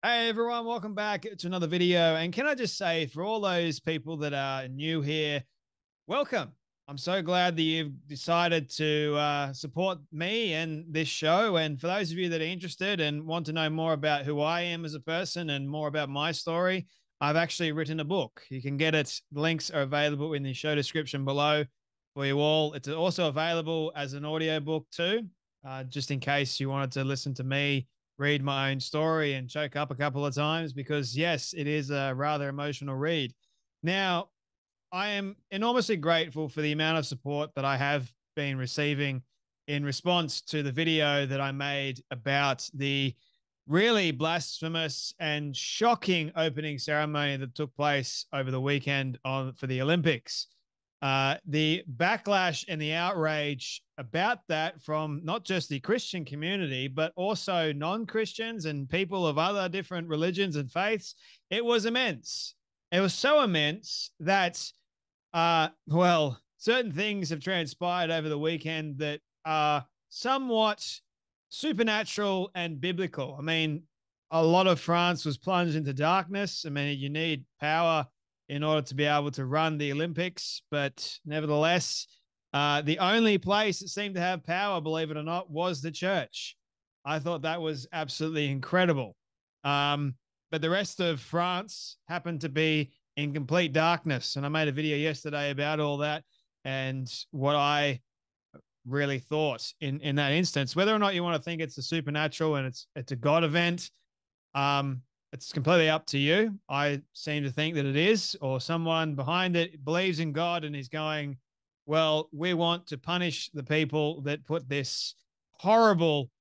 Hey everyone, welcome back to another video. And can I just say, for all those people that are new here, welcome. I'm so glad that you've decided to support me and this show. And for those of you that are interested and want to know more about who I am as a person and more about my story, I've actually written a book. You can get it. Links are available in the show description below for you all. It's also available as an audio book too, just in case you wanted to listen to me read my own story and choke up a couple of times, because yes, it is a rather emotional read. Now, I am enormously grateful for the amount of support that I have been receiving in response to the video that I made about the really blasphemous and shocking opening ceremony that took place over the weekend for the Olympics. The backlash and the outrage about that from not just the Christian community, but also non-Christians and people of other different religions and faiths, it was immense. It was so immense that, certain things have transpired over the weekend that are somewhat supernatural and biblical. I mean, a lot of France was plunged into darkness. I mean, you need power in order to be able to run the Olympics. But nevertheless, the only place that seemed to have power, believe it or not, was the church. I thought that was absolutely incredible. But the rest of France happened to be in complete darkness. And I made a video yesterday about all that and what I really thought in that instance. Whether or not you want to think it's a supernatural and it's a God event, it's completely up to you. I seem to think that it is, or someone behind it believes in God and is going, well, we want to punish the people that put this horrible,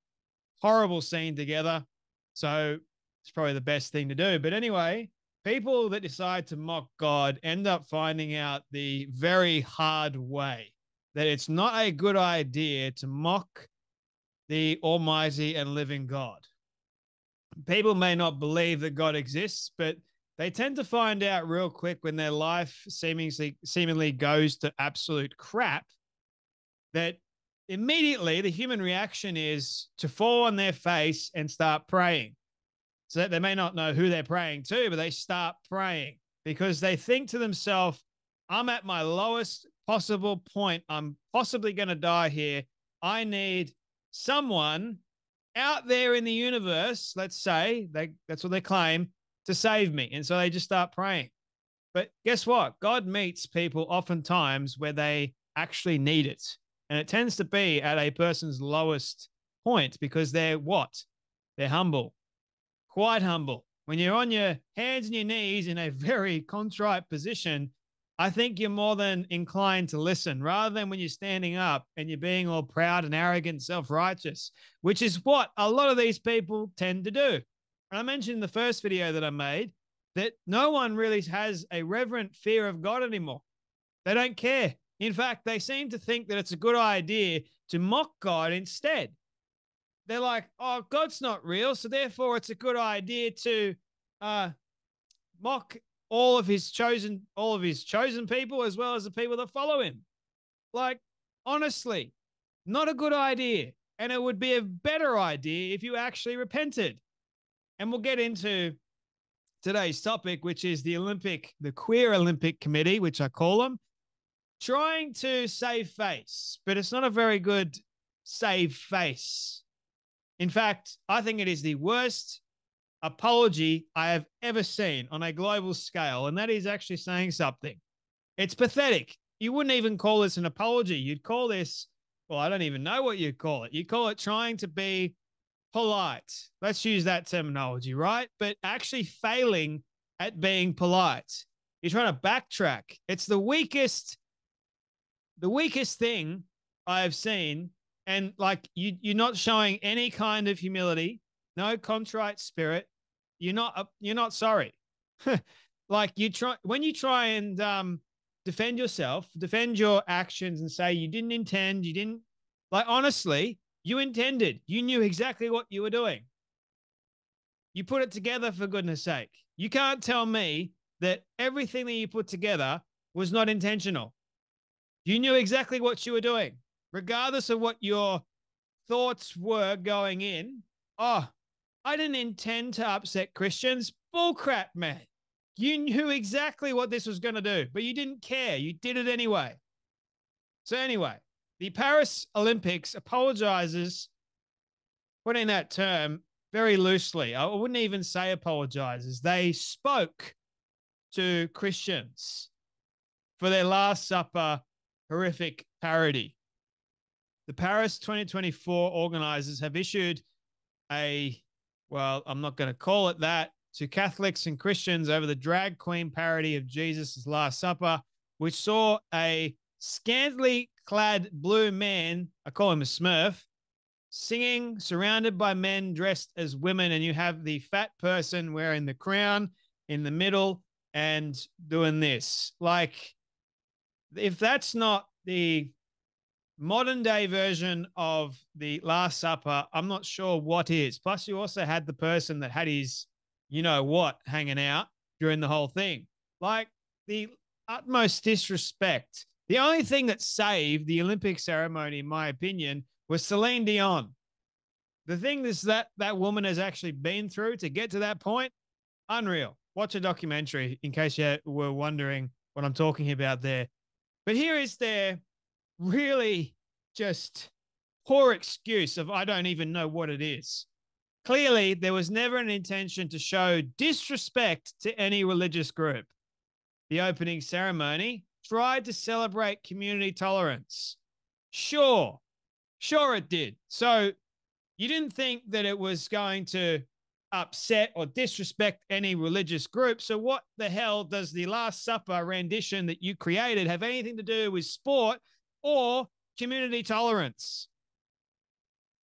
horrible scene together. So it's probably the best thing to do. But anyway, people that decide to mock God end up finding out the very hard way that it's not a good idea to mock the almighty and living God. People may not believe that God exists, but they tend to find out real quick when their life seemingly goes to absolute crap that immediately the human reaction is to fall on their face and start praying. So that they may not know who they're praying to, but they start praying because they think to themselves, I'm at my lowest possible point. I'm possibly going to die here. I need someone out there in the universe, let's say, that's what they claim, to save me. And so they just start praying. But guess what? God meets people oftentimes where they actually need it. And it tends to be at a person's lowest point because they're what? They're humble, quite humble. When you're on your hands and your knees in a very contrite position, I think you're more than inclined to listen rather than when you're standing up and you're being all proud and arrogant, self-righteous, which is what a lot of these people tend to do. And I mentioned in the first video that I made that no one really has a reverent fear of God anymore. They don't care. In fact, they seem to think that it's a good idea to mock God instead. They're like, oh, God's not real, so therefore it's a good idea to mock all of his chosen people as well as the people that follow him. Like, honestly, not a good idea. And it would be a better idea if you actually repented. And we'll get into today's topic, which is the Queer Olympic Committee, which I call them, trying to save face, but it's not a very good save face. In fact, I think it is the worst apology I have ever seen on a global scale, and that is actually saying something. It's pathetic. You wouldn't even call this an apology. You'd call this, well, I don't even know what you'd call it. You call it trying to be polite. Let's use that terminology, right? But actually failing at being polite. You're trying to backtrack. It's the weakest thing I've seen. And like you're not showing any kind of humility, no contrite spirit. You're not sorry. Like when you try and defend yourself, defend your actions and say you didn't intend, you didn't, like, honestly, you intended, you knew exactly what you were doing. You put it together, for goodness sake. You can't tell me that everything that you put together was not intentional. You knew exactly what you were doing, regardless of what your thoughts were going in. Oh, I didn't intend to upset Christians. Bullcrap, man. You knew exactly what this was going to do, but you didn't care. You did it anyway. So anyway, the Paris Olympics apologizes, putting that term very loosely. I wouldn't even say apologizes. They spoke to Christians for their Last Supper horrific parody. The Paris 2024 organizers have issued I'm not going to call it that, to Catholics and Christians over the drag queen parody of Jesus' Last Supper, which saw a scantily clad blue man, I call him a Smurf, singing, surrounded by men dressed as women, and you have the fat person wearing the crown in the middle and doing this. Like, if that's not the modern day version of the Last Supper, I'm not sure what is. Plus, you also had the person that had his, you know what, hanging out during the whole thing. Like, the utmost disrespect. The only thing that saved the Olympic ceremony, in my opinion, was Celine Dion. The thing is that woman has actually been through to get to that point, unreal. Watch a documentary in case you were wondering what I'm talking about there. But here is their really just poor excuse of I don't even know what it is. Clearly, there was never an intention to show disrespect to any religious group. The opening ceremony tried to celebrate community tolerance. Sure it did. So you didn't think that it was going to upset or disrespect any religious group. So what the hell does the Last Supper rendition that you created have anything to do with sport or community tolerance?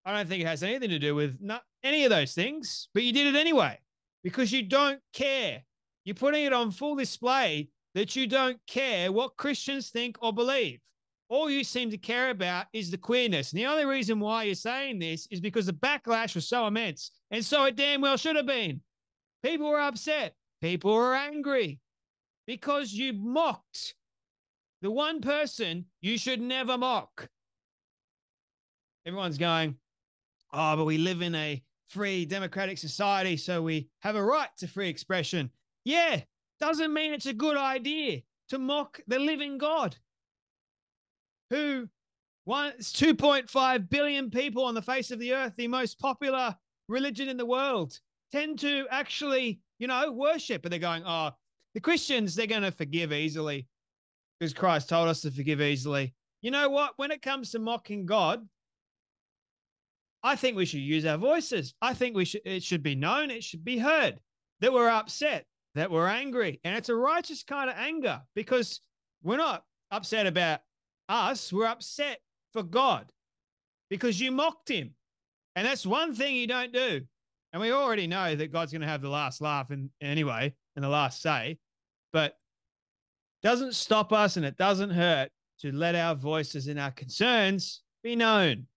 I don't think it has anything to do with any of those things, but you did it anyway because you don't care. You're putting it on full display that you don't care what Christians think or believe. All you seem to care about is the queerness. And the only reason why you're saying this is because the backlash was so immense. And so it damn well should have been. People were upset. People were angry because you mocked the one person you should never mock. Everyone's going, oh, but we live in a free democratic society, so we have a right to free expression. Yeah, doesn't mean it's a good idea to mock the living God who wants 2.5 billion people on the face of the earth, the most popular religion in the world, tend to actually, worship. But they're going, oh, the Christians, they're going to forgive easily because Christ told us to forgive easily. You know what? When it comes to mocking God, I think we should use our voices. I think it should be known, it should be heard that we're upset, that we're angry. And it's a righteous kind of anger because we're not upset about us. We're upset for God because you mocked him. And that's one thing you don't do. And we already know that God's going to have the last laugh anyway, and the last say, but it doesn't stop us and it doesn't hurt to let our voices and our concerns be known.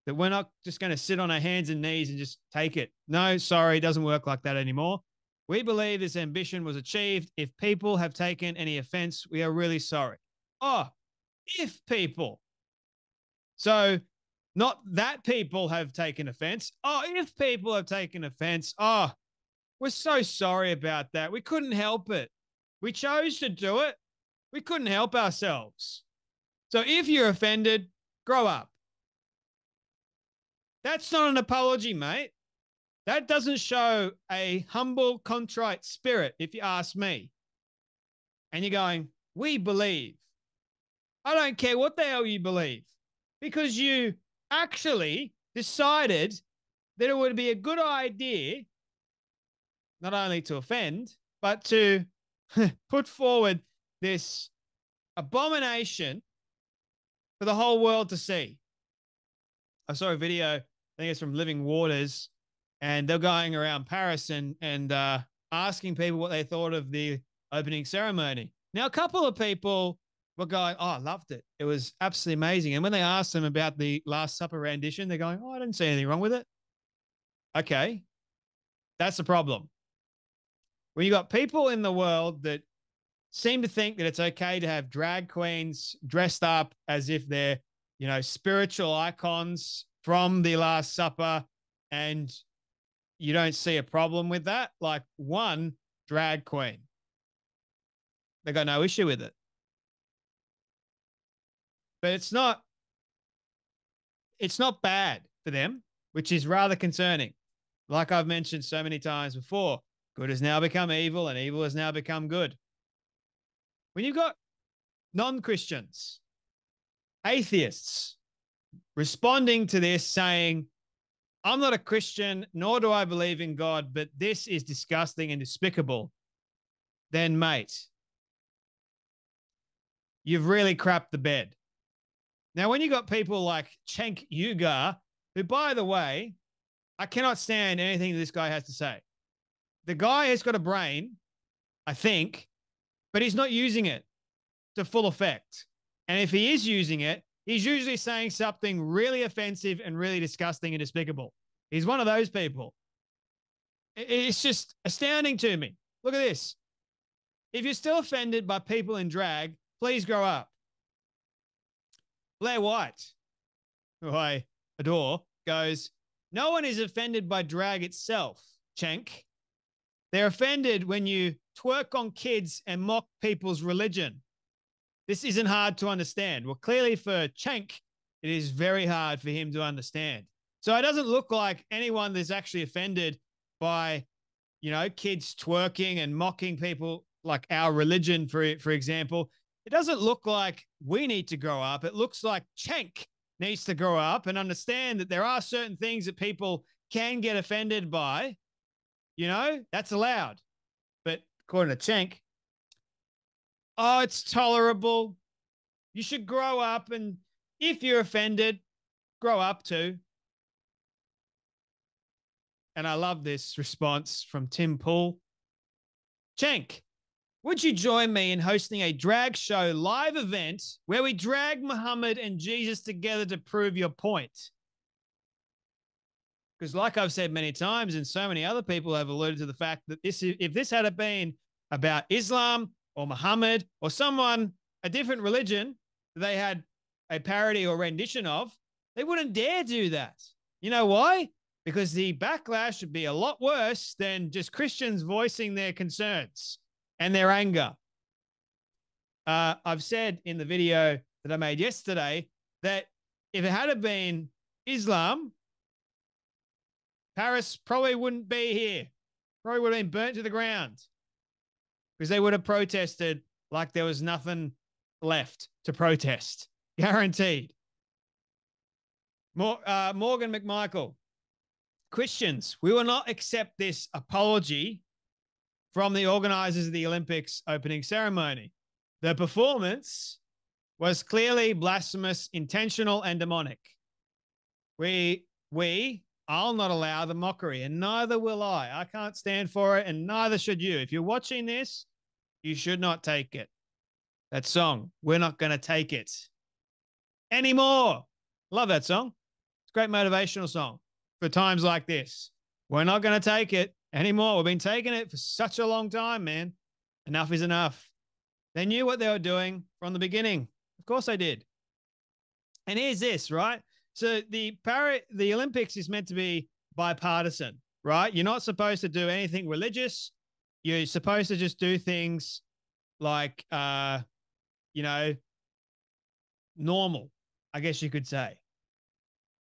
That we're not just going to sit on our hands and knees and just take it. No, sorry, it doesn't work like that anymore. We believe this ambition was achieved. If people have taken any offense, we are really sorry. Oh, if people. So not that people have taken offense. Oh, if people have taken offense. Oh, we're so sorry about that. We couldn't help it. We chose to do it. We couldn't help ourselves. So if you're offended, grow up. That's not an apology, mate. That doesn't show a humble, contrite spirit, if you ask me. And you're going, we believe. I don't care what the hell you believe, because you actually decided that it would be a good idea not only to offend, but to put forward this abomination for the whole world to see. I saw a video, I think it's from Living Waters, and they're going around Paris and asking people what they thought of the opening ceremony. Now, a couple of people were going, oh, I loved it. It was absolutely amazing. And when they asked them about the Last Supper rendition, they're going, oh, I didn't see anything wrong with it. Okay, that's the problem. When you got people in the world that seem to think that it's okay to have drag queens dressed up as if they're, spiritual icons from the Last Supper, and you don't see a problem with that. Like one drag queen, they got no issue with it. But it's not bad for them, which is rather concerning. Like I've mentioned so many times before, good has now become evil and evil has now become good. When you've got non-Christians, atheists responding to this saying, I'm not a Christian, nor do I believe in God, but this is disgusting and despicable, then, mate, you've really crapped the bed. Now, when you got people like Cenk Uygur, who, by the way, I cannot stand anything this guy has to say. The guy has got a brain, I think, but he's not using it to full effect. And if he is using it, he's usually saying something really offensive and really disgusting and despicable. He's one of those people. It's just astounding to me. Look at this. If you're still offended by people in drag, please grow up. Blair White, who I adore, goes, no one is offended by drag itself, Cenk. They're offended when you twerk on kids and mock people's religion. This isn't hard to understand. Well, clearly for Cenk, it is very hard for him to understand. So it doesn't look like anyone that's actually offended by, kids twerking and mocking people like our religion, for example. It doesn't look like we need to grow up. It looks like Cenk needs to grow up and understand that there are certain things that people can get offended by. That's allowed. But according to Cenk, oh, it's tolerable. You should grow up. And if you're offended, grow up too. And I love this response from Tim Pool. Cenk, would you join me in hosting a drag show live event where we drag Muhammad and Jesus together to prove your point? Because like I've said many times, and so many other people have alluded to the fact that if this had been about Islam or Muhammad or someone, a different religion they had a parody or rendition of, they wouldn't dare do that. You know why? Because the backlash would be a lot worse than just Christians voicing their concerns and their anger. I've said in the video that I made yesterday that if it had been Islam, Paris probably wouldn't be here. Probably would have been burnt to the ground because they would have protested like there was nothing left to protest. Guaranteed. Morgan McMichael. Christians, we will not accept this apology from the organizers of the Olympics opening ceremony. The performance was clearly blasphemous, intentional, and demonic. I'll not allow the mockery, and neither will I. I can't stand for it, and neither should you. If you're watching this, you should not take it. That song, We're Not Going to Take It Anymore. Love that song. It's a great motivational song for times like this. We're not going to take it anymore. We've been taking it for such a long time, man. Enough is enough. They knew what they were doing from the beginning. Of course they did. And here's this, right? So the Olympics is meant to be bipartisan, right? You're not supposed to do anything religious. You're supposed to just do things like, normal, I guess you could say.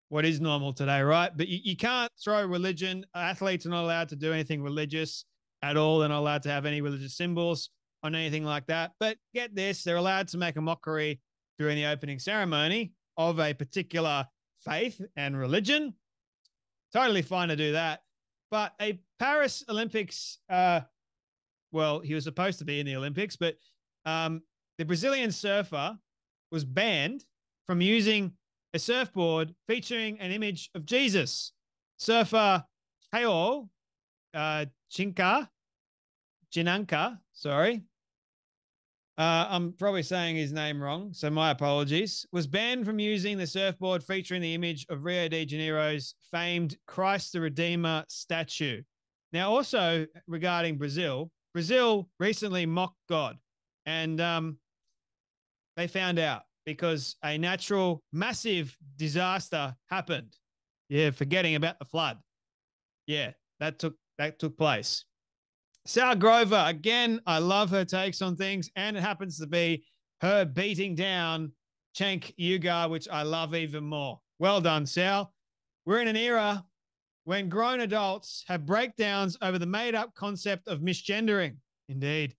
What is normal today, right? But you can't throw religion. Athletes are not allowed to do anything religious at all. They're not allowed to have any religious symbols on anything like that. But get this, they're allowed to make a mockery during the opening ceremony of a particular faith and religion. Totally fine to do that. But a Paris Olympics, he was supposed to be in the Olympics, but the Brazilian surfer was banned from using a surfboard featuring an image of Jesus. Surfer Heo Chinanka, sorry. I'm probably saying his name wrong, so my apologies, was banned from using the surfboard featuring the image of Rio de Janeiro's famed Christ the Redeemer statue. Now, also regarding Brazil recently mocked God, and they found out because a natural massive disaster happened. Yeah, forgetting about the flood. Yeah, that took place. Sal Grover, again, I love her takes on things, and it happens to be her beating down Cenk Uygur, which I love even more. Well done, Sal. We're in an era when grown adults have breakdowns over the made-up concept of misgendering. Indeed.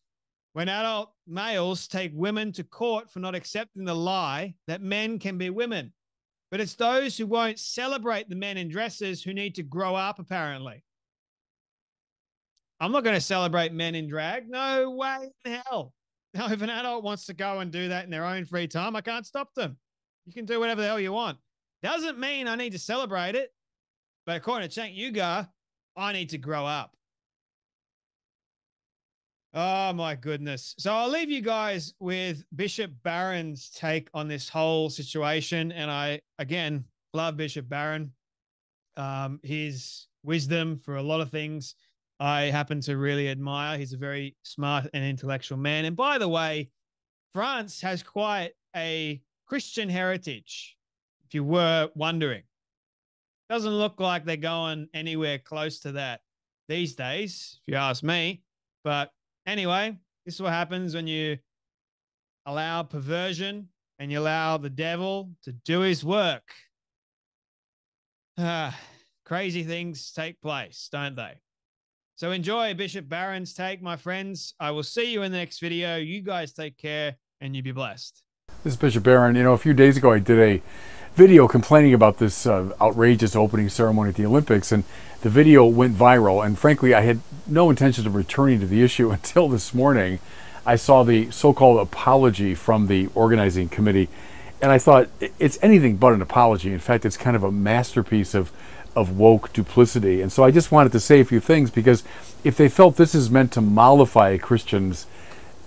When adult males take women to court for not accepting the lie that men can be women. But it's those who won't celebrate the men in dresses who need to grow up, apparently. I'm not going to celebrate men in drag. No way in hell. Now, if an adult wants to go and do that in their own free time, I can't stop them. You can do whatever the hell you want. Doesn't mean I need to celebrate it. But according to Cenk Uygur, I need to grow up. Oh, my goodness. So I'll leave you guys with Bishop Barron's take on this whole situation. And I, again, love Bishop Barron. His wisdom for a lot of things I happen to really admire. He's a very smart and intellectual man. And by the way, France has quite a Christian heritage, if you were wondering. Doesn't look like they're going anywhere close to that these days, if you ask me. But anyway, this is what happens when you allow perversion and you allow the devil to do his work. Crazy things take place, don't they? So enjoy Bishop Barron's take, my friends. I will see you in the next video. You guys take care and you be blessed. This is Bishop Barron. You know, a few days ago I did a video complaining about this outrageous opening ceremony at the Olympics, and the video went viral, and frankly I had no intention of returning to the issue until this morning. I saw the so-called apology from the organizing committee, and I thought it's anything but an apology. In fact, it's kind of a masterpiece of woke duplicity. And so I just wanted to say a few things, because if they felt this is meant to mollify Christians,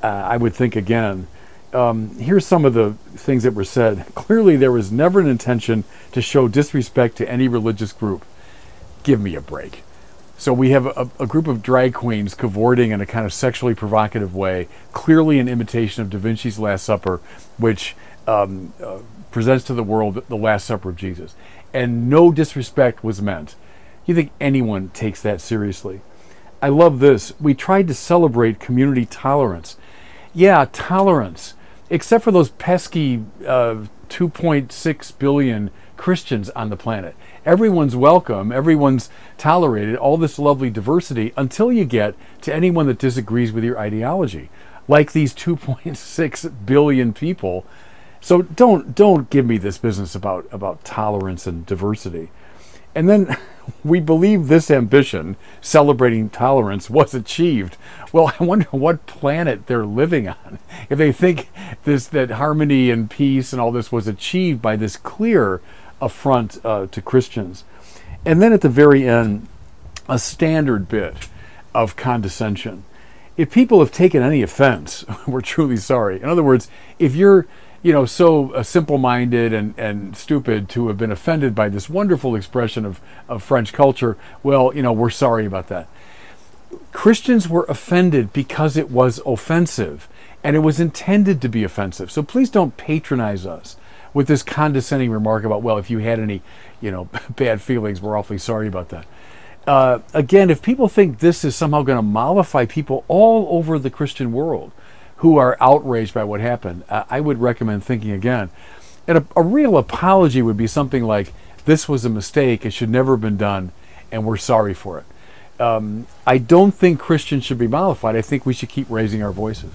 I would think again. Here's some of the things that were said. Clearly, there was never an intention to show disrespect to any religious group. Give me a break. So we have a group of drag queens cavorting in a kind of sexually provocative way, clearly an imitation of Da Vinci's Last Supper, which presents to the world the Last Supper of Jesus. And no disrespect was meant. You think anyone takes that seriously? I love this. We tried to celebrate community tolerance. Yeah, tolerance. Except for those pesky 2.6 billion Christians on the planet. Everyone's welcome, everyone's tolerated, all this lovely diversity, until you get to anyone that disagrees with your ideology, like these 2.6 billion people. So don't give me this business about tolerance and diversity. And then we believe this ambition, celebrating tolerance, was achieved. Well, I wonder what planet they're living on if they think that harmony and peace and all this was achieved by this clear affront to Christians. And then at the very end, a standard bit of condescension. If people have taken any offense, we're truly sorry. In other words, if you're so simple-minded and stupid to have been offended by this wonderful expression of French culture, well, we're sorry about that. Christians were offended because it was offensive, and it was intended to be offensive. So please don't patronize us with this condescending remark about, well, if you had any, bad feelings, we're awfully sorry about that. Again, if people think this is somehow going to mollify people all over the Christian world who are outraged by what happened, I would recommend thinking again. And a real apology would be something like, this was a mistake, it should never have been done, and we're sorry for it. I don't think Christians should be mollified. I think we should keep raising our voices.